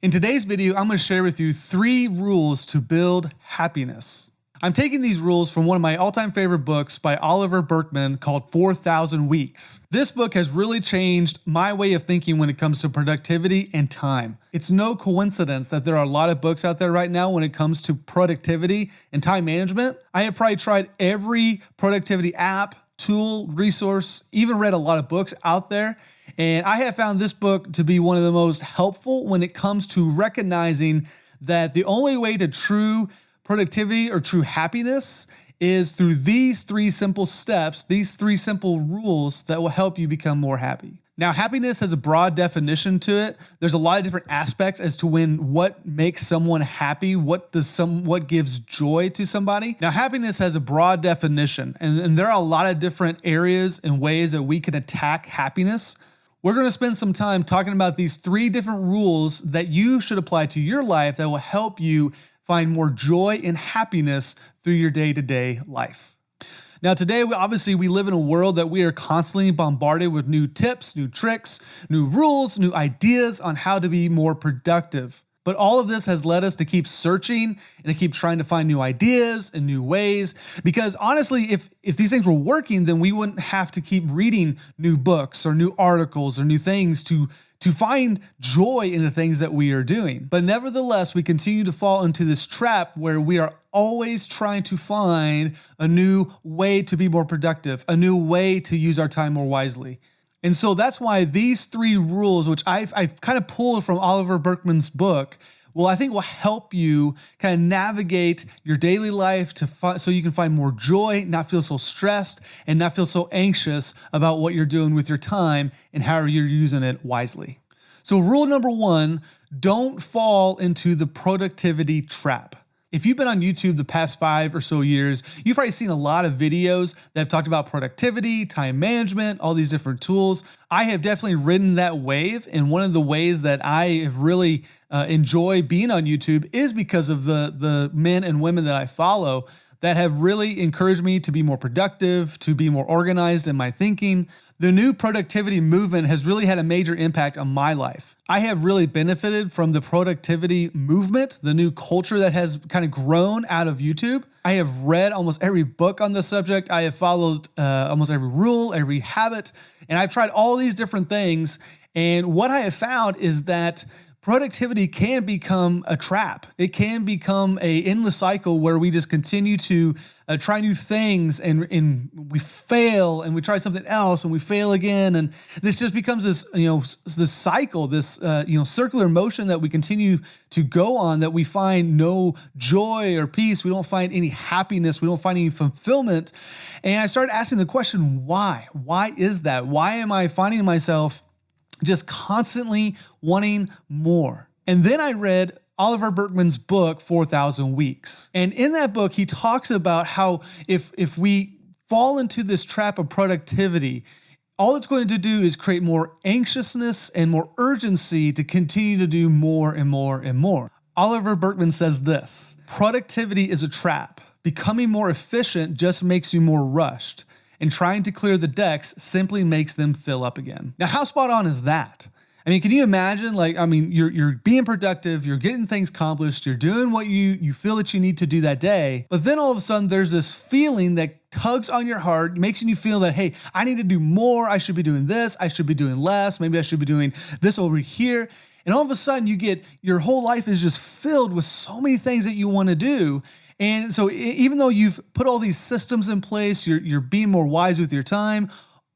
In today's video, I'm going to share with you 3 rules to build happiness. I'm taking these rules from one of my all-time favorite books by Oliver Burkeman called 4,000 Weeks. This book has really changed my way of thinking when it comes to productivity and time. It's no coincidence that there are a lot of books out there right now when it comes to productivity and time management. I have probably tried every productivity app, tool, resource, even read a lot of books out there. And I have found this book to be one of the most helpful when it comes to recognizing that the only way to true productivity or true happiness is through these 3 simple steps, these 3 simple rules that will help you become more happy. Now, happiness has a broad definition to it. There's a lot of different aspects as to what makes someone happy, what gives joy to somebody. Now, happiness has a broad definition, and there are a lot of different areas and ways that we can attack happiness. We're going to spend some time talking about these 3 different rules that you should apply to your life that will help you find more joy and happiness through your day-to-day life. Now, today, we live in a world that we are constantly bombarded with new tips, new tricks, new rules, new ideas on how to be more productive. But all of this has led us to keep searching and to keep trying to find new ideas and new ways. Because honestly, if these things were working, then we wouldn't have to keep reading new books or new articles or new things to find joy in the things that we are doing. But nevertheless, we continue to fall into this trap where we are always trying to find a new way to be more productive, a new way to use our time more wisely. And so that's why these 3 rules, which I've kind of pulled from Oliver Burkeman's book, I think will help you kind of navigate your daily life so you can find more joy, not feel so stressed, and not feel so anxious about what you're doing with your time and how you're using it wisely. So rule number 1, don't fall into the productivity trap. If you've been on YouTube the past 5 or so years, you've probably seen a lot of videos that have talked about productivity, time management, all these different tools. I have definitely ridden that wave, and one of the ways that I have really enjoyed being on YouTube is because of the men and women that I follow that have really encouraged me to be more productive, to be more organized in my thinking. The new productivity movement has really had a major impact on my life. I have really benefited from the productivity movement, the new culture that has kind of grown out of YouTube. I have read almost every book on the subject. I have followed almost every rule, every habit, and I've tried all these different things. And what I have found is that productivity can become a trap. It can become an endless cycle where we just continue to try new things and we fail and we try something else and we fail again. And this just becomes this cycle, this circular motion that we continue to go on, that we find no joy or peace. We don't find any happiness. We don't find any fulfillment. And I started asking the question, why? Why is that? Why am I finding myself just constantly wanting more? And then I read Oliver Burkeman's book, 4,000 Weeks. And in that book, he talks about how if we fall into this trap of productivity, all it's going to do is create more anxiousness and more urgency to continue to do more and more and more. Oliver Burkeman says this: productivity is a trap. Becoming more efficient just makes you more rushed, and trying to clear the decks simply makes them fill up again. Now, how spot on is that? I mean, can you imagine, you're being productive, you're getting things accomplished, you're doing what you feel that you need to do that day, but then all of a sudden there's this feeling that tugs on your heart, makes you feel that, hey, I need to do more, I should be doing this, I should be doing less, maybe I should be doing this over here. And all of a sudden your whole life is just filled with so many things that you want to do. And so even though you've put all these systems in place, you're being more wise with your time,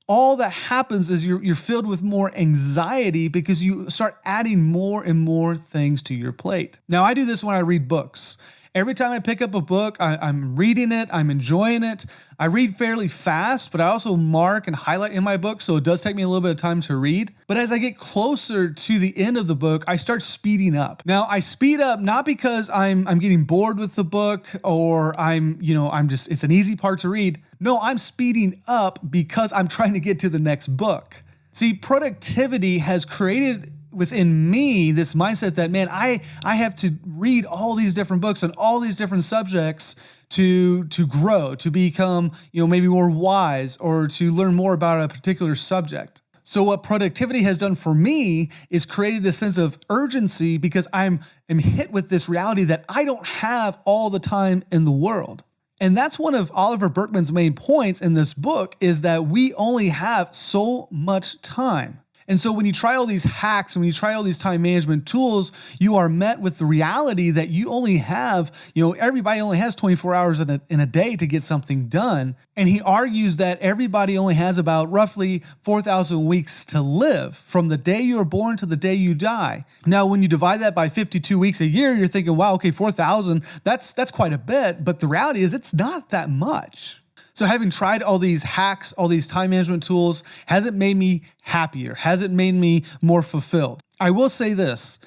all that happens is you're filled with more anxiety because you start adding more and more things to your plate. Now, I do this when I read books. Every time I pick up a book, I'm reading it, I'm enjoying it. I read fairly fast, but I also mark and highlight in my book, so it does take me a little bit of time to read. But as I get closer to the end of the book, I start speeding up. Now, I speed up not because I'm getting bored with the book or it's an easy part to read. No, I'm speeding up because I'm trying to get to the next book. See, productivity has created within me this mindset that, man, I have to read all these different books and all these different subjects to grow, to become, maybe more wise or to learn more about a particular subject. So what productivity has done for me is created this sense of urgency because am hit with this reality that I don't have all the time in the world. And that's one of Oliver Burkeman's main points in this book, is that we only have so much time. And so when you try all these hacks and when you try all these time management tools, you are met with the reality that you only have, everybody only has 24 hours in a day to get something done. And he argues that everybody only has about roughly 4,000 weeks to live from the day you are born to the day you die. Now, when you divide that by 52 weeks a year, you're thinking, wow, okay, 4,000, that's quite a bit. But the reality is it's not that much. So having tried all these hacks, all these time management tools, has it made me happier? Has it made me more fulfilled? I will say this,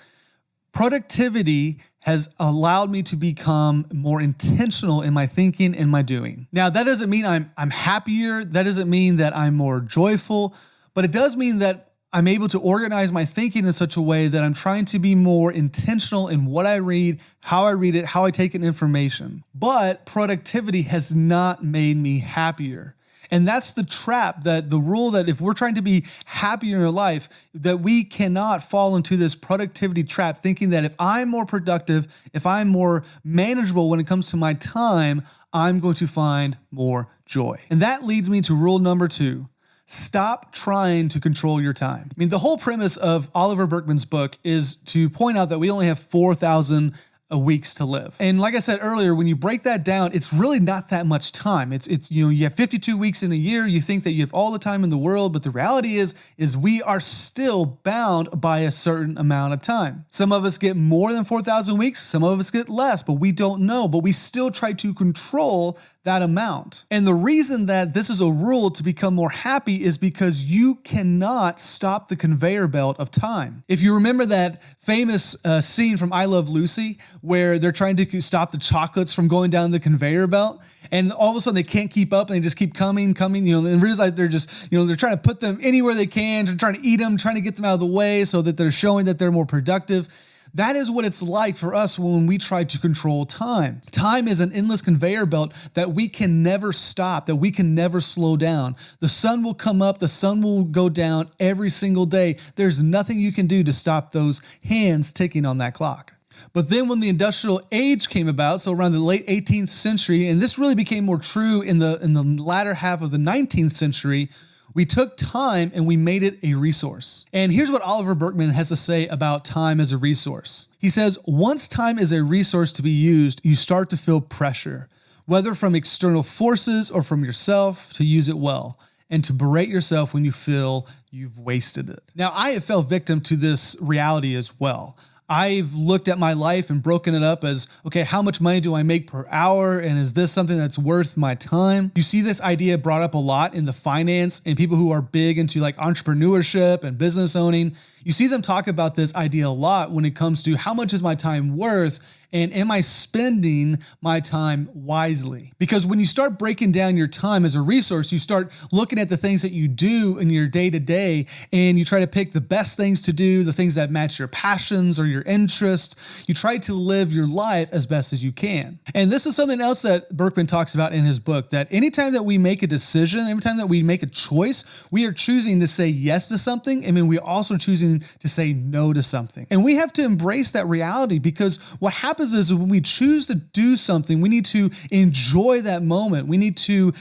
productivity has allowed me to become more intentional in my thinking and my doing. Now, that doesn't mean I'm happier. That doesn't mean that I'm more joyful, but it does mean that I'm able to organize my thinking in such a way that I'm trying to be more intentional in what I read, how I read it, how I take in information. But productivity has not made me happier. And that's the trap, that the rule that if we're trying to be happier in our life, that we cannot fall into this productivity trap, thinking that if I'm more productive, if I'm more manageable when it comes to my time, I'm going to find more joy. And that leads me to rule number 2. Stop trying to control your time. I mean, the whole premise of Oliver Burkeman's book is to point out that we only have 4,000 weeks to live. And like I said earlier, when you break that down, it's really not that much time. It's you have 52 weeks in a year. You think that you have all the time in the world, but the reality is we are still bound by a certain amount of time. Some of us get more than 4,000 weeks. Some of us get less, but we don't know. But we still try to control that amount. And the reason that this is a rule to become more happy is because you cannot stop the conveyor belt of time. If you remember that famous scene from I Love Lucy, where they're trying to stop the chocolates from going down the conveyor belt, and all of a sudden they can't keep up and they just keep coming, and realize they're just, they're trying to put them anywhere they can, they're trying to eat them, trying to get them out of the way so that they're showing that they're more productive. That is what it's like for us when we try to control time. Time is an endless conveyor belt that we can never stop, that we can never slow down. The sun will come up, the sun will go down every single day. There's nothing you can do to stop those hands ticking on that clock. But then when the industrial age came about, so around the late 18th century, and this really became more true in the latter half of the 19th century, we took time and we made it a resource. And here's what Oliver Burkeman has to say about time as a resource. He says, once time is a resource to be used, you start to feel pressure, whether from external forces or from yourself, to use it well, and to berate yourself when you feel you've wasted it. Now, I have fell victim to this reality as well. I've looked at my life and broken it up as, okay, how much money do I make per hour? And is this something that's worth my time? You see this idea brought up a lot in the finance and people who are big into like entrepreneurship and business owning. You see them talk about this idea a lot when it comes to how much is my time worth and am I spending my time wisely? Because when you start breaking down your time as a resource, you start looking at the things that you do in your day-to-day and you try to pick the best things to do, the things that match your passions or your interests. You try to live your life as best as you can. And this is something else that Burkeman talks about in his book, that anytime that we make a decision, every time that we make a choice, we are choosing to say yes to something, and then we're also choosing to say no to something. And we have to embrace that reality, because what happens is when we choose to do something, we need to enjoy that moment. We need to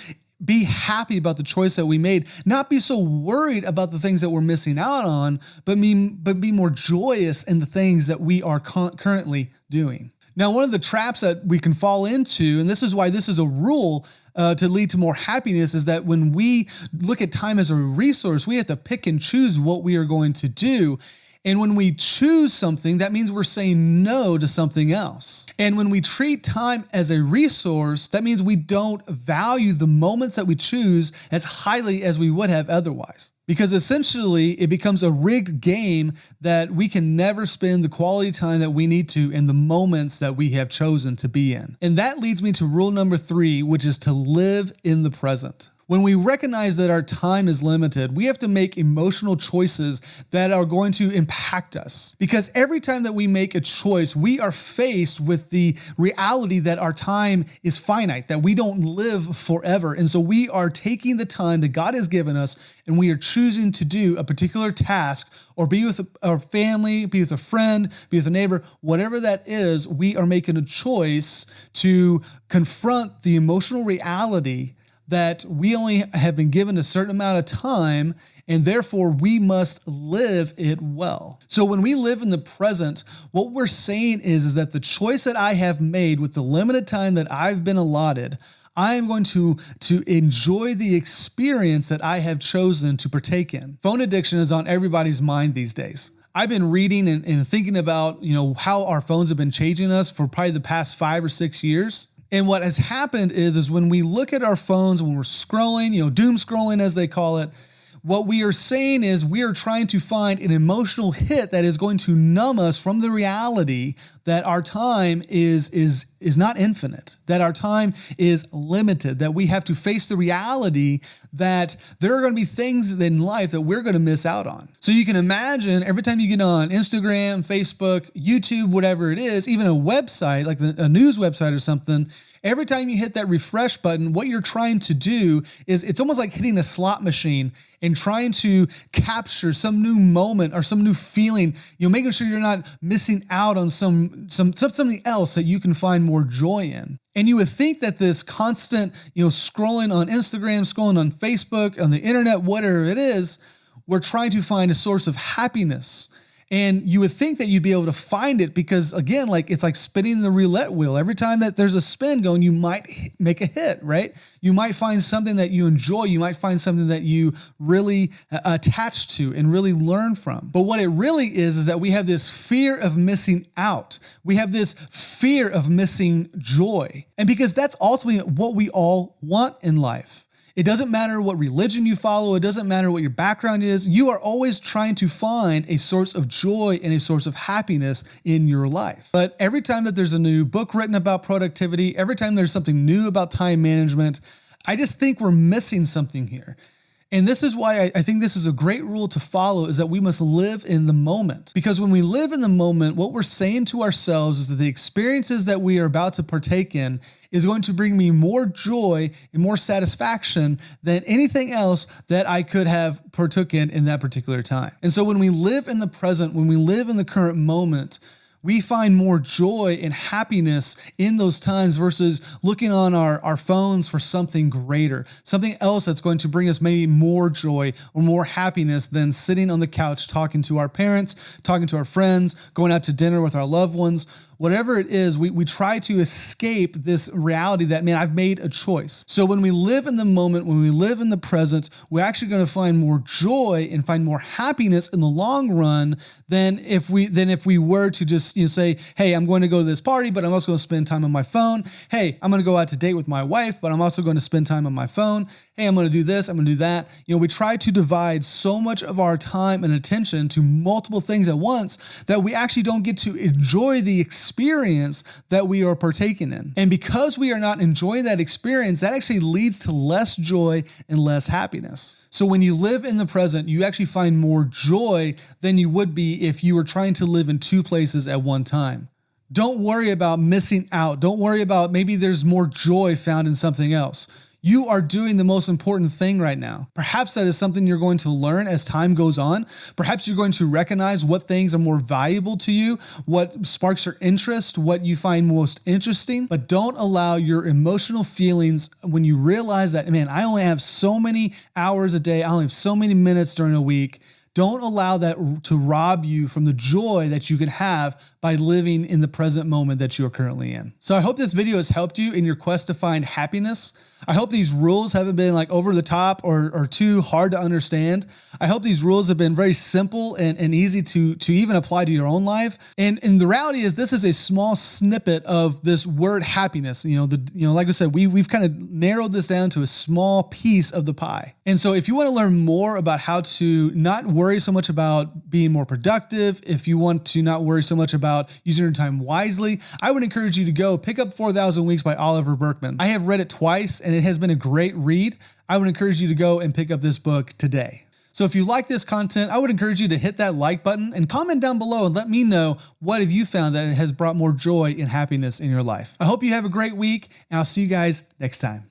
be happy about the choice that we made, not be so worried about the things that we're missing out on, but be more joyous in the things that we are currently doing. Now, one of the traps that we can fall into, and this is why this is a rule to lead to more happiness, is that when we look at time as a resource, we have to pick and choose what we are going to do. And when we choose something, that means we're saying no to something else. And when we treat time as a resource, that means we don't value the moments that we choose as highly as we would have otherwise. Because essentially, it becomes a rigged game that we can never spend the quality time that we need to in the moments that we have chosen to be in. And that leads me to rule number 3, which is to live in the present. When we recognize that our time is limited, we have to make emotional choices that are going to impact us. Because every time that we make a choice, we are faced with the reality that our time is finite, that we don't live forever. And so we are taking the time that God has given us and we are choosing to do a particular task or be with our family, be with a friend, be with a neighbor, whatever that is, we are making a choice to confront the emotional reality that we only have been given a certain amount of time, and therefore we must live it well. So when we live in the present, what we're saying is that the choice that I have made with the limited time that I've been allotted, I am going to enjoy the experience that I have chosen to partake in. Phone addiction is on everybody's mind these days. I've been reading and thinking about, how our phones have been changing us for probably the past 5 or 6 years. And what has happened is when we look at our phones, when we're scrolling, doom scrolling as they call it, what we are saying is we are trying to find an emotional hit that is going to numb us from the reality that our time is not infinite, that our time is limited, that we have to face the reality that there are going to be things in life that we're going to miss out on. So you can imagine every time you get on Instagram, Facebook, YouTube, whatever it is, even a website, like a news website or something, every time you hit that refresh button, what you're trying to do is it's almost like hitting a slot machine and trying to capture some new moment or some new feeling, making sure you're not missing out on something else that you can find more joy in. And you would think that this constant, scrolling on Instagram, scrolling on Facebook, on the internet, whatever it is, we're trying to find a source of happiness. And you would think that you'd be able to find it because, again, it's like spinning the roulette wheel. Every time that there's a spin going, you might make a hit, right? You might find something that you enjoy. You might find something that you really attach to and really learn from. But what it really is that we have this fear of missing out. We have this fear of missing joy. And because that's ultimately what we all want in life. It doesn't matter what religion you follow. It doesn't matter what your background is. You are always trying to find a source of joy and a source of happiness in your life. But every time that there's a new book written about productivity, every time there's something new about time management, I just think we're missing something here. And this is why I think this is a great rule to follow, is that we must live in the moment. Because when we live in the moment, what we're saying to ourselves is that the experiences that we are about to partake in is going to bring me more joy and more satisfaction than anything else that I could have partook in that particular time. And so when we live in the present, when we live in the current moment, we find more joy and happiness in those times versus looking on our phones for something greater, something else that's going to bring us maybe more joy or more happiness than sitting on the couch talking to our parents, talking to our friends, going out to dinner with our loved ones. Whatever it is, we try to escape this reality that, man, I've made a choice. So when we live in the moment, when we live in the present, we're actually going to find more joy and find more happiness in the long run than if we were to just say, hey, I'm going to go to this party, but I'm also going to spend time on my phone. Hey, I'm going to go out to date with my wife, but I'm also going to spend time on my phone. Hey, I'm going to do this, I'm going to do that. We try to divide so much of our time and attention to multiple things at once that we actually don't get to enjoy the experience that we are partaking in. And because we are not enjoying that experience, that actually leads to less joy and less happiness. So when you live in the present, you actually find more joy than you would be if you were trying to live in two places at one time. Don't worry about missing out. Don't worry about maybe there's more joy found in something else. You are doing the most important thing right now. Perhaps that is something you're going to learn as time goes on. Perhaps you're going to recognize what things are more valuable to you, what sparks your interest, what you find most interesting. But don't allow your emotional feelings when you realize that, man, I only have so many hours a day, I only have so many minutes during a week. Don't allow that to rob you from the joy that you can have by living in the present moment that you are currently in. So I hope this video has helped you in your quest to find happiness. I hope these rules haven't been over the top or too hard to understand. I hope these rules have been very simple and easy to even apply to your own life. And the reality is this is a small snippet of this word happiness. Like I said, we've kind of narrowed this down to a small piece of the pie. And so if you want to learn more about how to not worry so much about being more productive, if you want to not worry so much about using your time wisely, I would encourage you to go pick up 4,000 Weeks by Oliver Burkeman. I have read it twice and it has been a great read. I would encourage you to go and pick up this book today. So if you like this content, I would encourage you to hit that like button and comment down below and let me know what have you found that has brought more joy and happiness in your life. I hope you have a great week, and I'll see you guys next time.